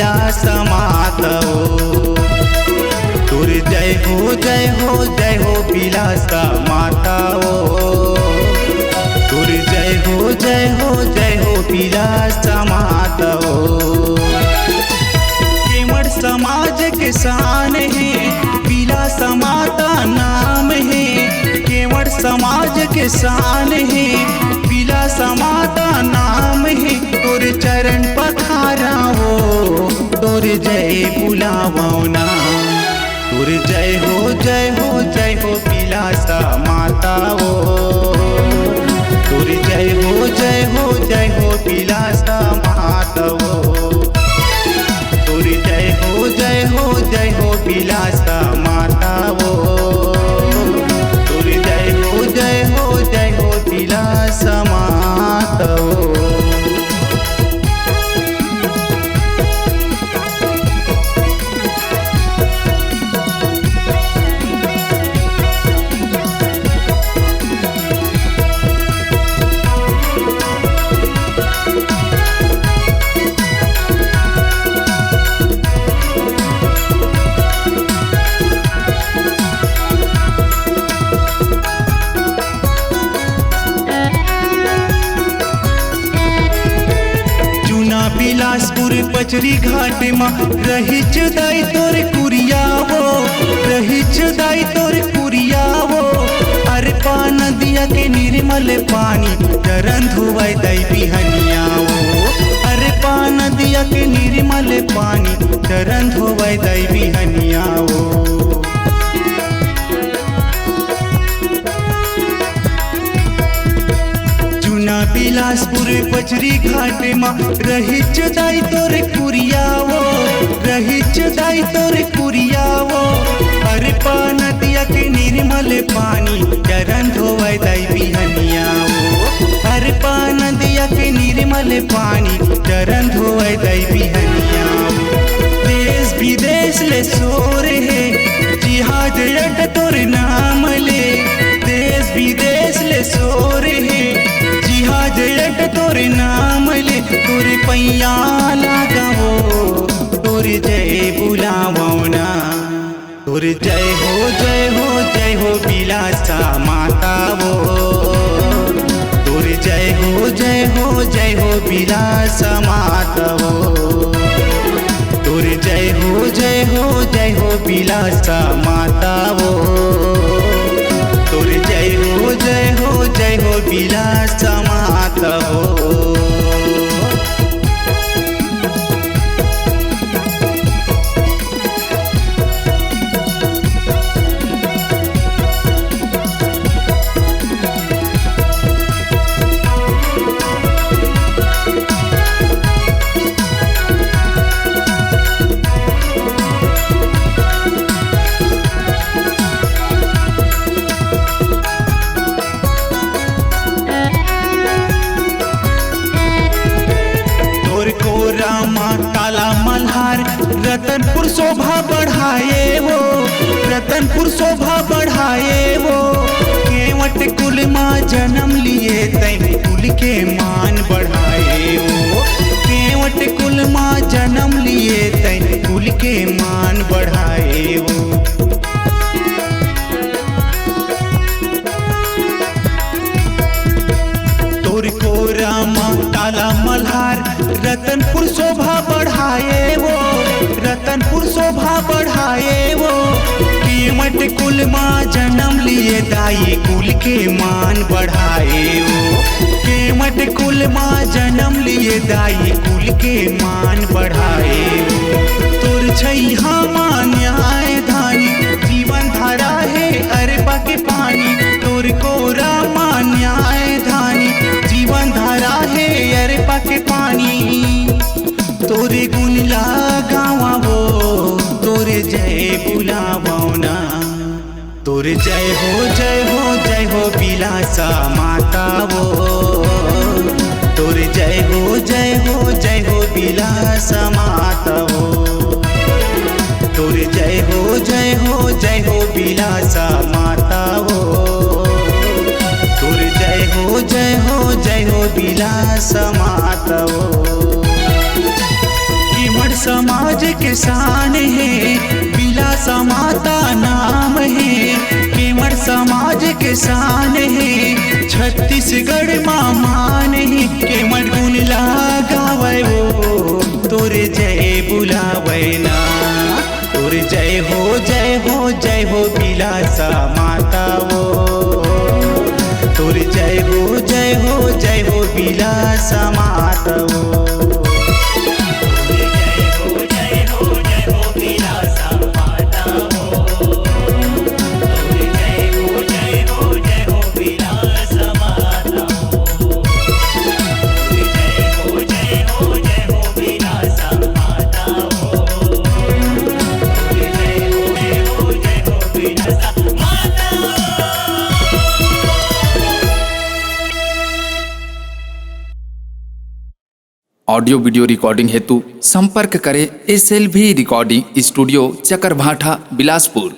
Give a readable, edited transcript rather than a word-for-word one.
विलास मातवो। तुर जय हो जय हो जय हो विलास मातवो। तुर जय हो जय हो जय हो विलास मातवो। केवड़ समाज के शान है विलास माता नाम है। केवड़ समाज के शान है विलास माता नाम है। तोर चरण पखारावो तोर जय बुलावो ना। तोर जय हो जय हो जय हो विलास मातावो। तोर जय हो जय हो जय हो विलास मातावो। तोर जय हो जय हो जय हो विलास मातावो। तोर जय हो जय हो जय हो विलास मातावो। बिलासपुर पचरी घाट माँ रही दाई तोर कुरियावो। रही दाई तोर कुरियावो। अरे पा नदिया के निर्मल पानी चरण धोवाई दाई बिहनियावो। अरे पा नदिया के निर्मल पानी चरण धोवाई दाई बिहनियावो। बिलासपुर पचरी घाट माँ रही दाई तोर कुरियावो। रही दाई तोर कुरियावो। अरे पा नदिया के निर्मल पानी चरण धोवाई दाई बिहनियावो। अरे पा नदिया के निर्मल पानी चरण धोवाई दाई बिहनियावो। देश विदेश ले शोर है जिहाद अड्डा तोर नाम ले। देश विदेश ले शोर है जिहाद अड्डा तोर नाम ले। तोर पैया लगावो तोर जय बुलावो ना। तोर जय हो जय हो जय हो विलास मातावो। तोर जय हो जय हो जय हो विलास मातावो। तोर जय हो जय हो जय हो विलास मातावो। तोर जय हो जय हो जय हो विलास मातवो। रतनपुर शोभा बढ़ाए वो। रतनपुर शोभा बढ़ाए वो। केवट कुल माँ जन्म लिए तय कुल के मान बढ़ाए वो। केवट कुल माँ जन्म लिए तय कुल के मान बढ़ाए वो। तोर को रामा ताला मल्हार रतनपुर शोभा बढ़ाए वो। रतनपुर शोभा बढ़ाए वो। केवट कुल माँ जन्म लिए दाई कुल के मान बढ़ाए वो। केवट कुल माँ जन्म लिए दाई कुल के मान बढ़ाए वो। तोर छैहा माँ न्याय धानी जीवन धारा है अरबा के पानी। तोर को रामा न्याय धानी जीवन धारा है अरबा के पानी। तोरे गुण लगावो तोरे जय बुलावो ना। तोरे जय हो जय हो जय हो विलास मातावो। तोरे जय हो जय हो जय हो विलास मातावो। तोरे जय हो जय हो जय हो विलास मातावो। तोरे जय हो जय हो जय हो विलास मातावो। समाज के शान है, बिलासा माता नाम है। केवड़ समाज के शान है, छत्तीसगढ़ माँ मान है। केवड़ गुण लगावे वो तोरे जय बुलावे ना, तोरे जय हो जय हो जय हो बिलासा माता वो, तोरे जय हो जय हो जय हो बिलासा माता वो। ऑडियो वीडियो रिकॉर्डिंग हेतु संपर्क करें SLV recording studio Chakarbhatha Bilaspur.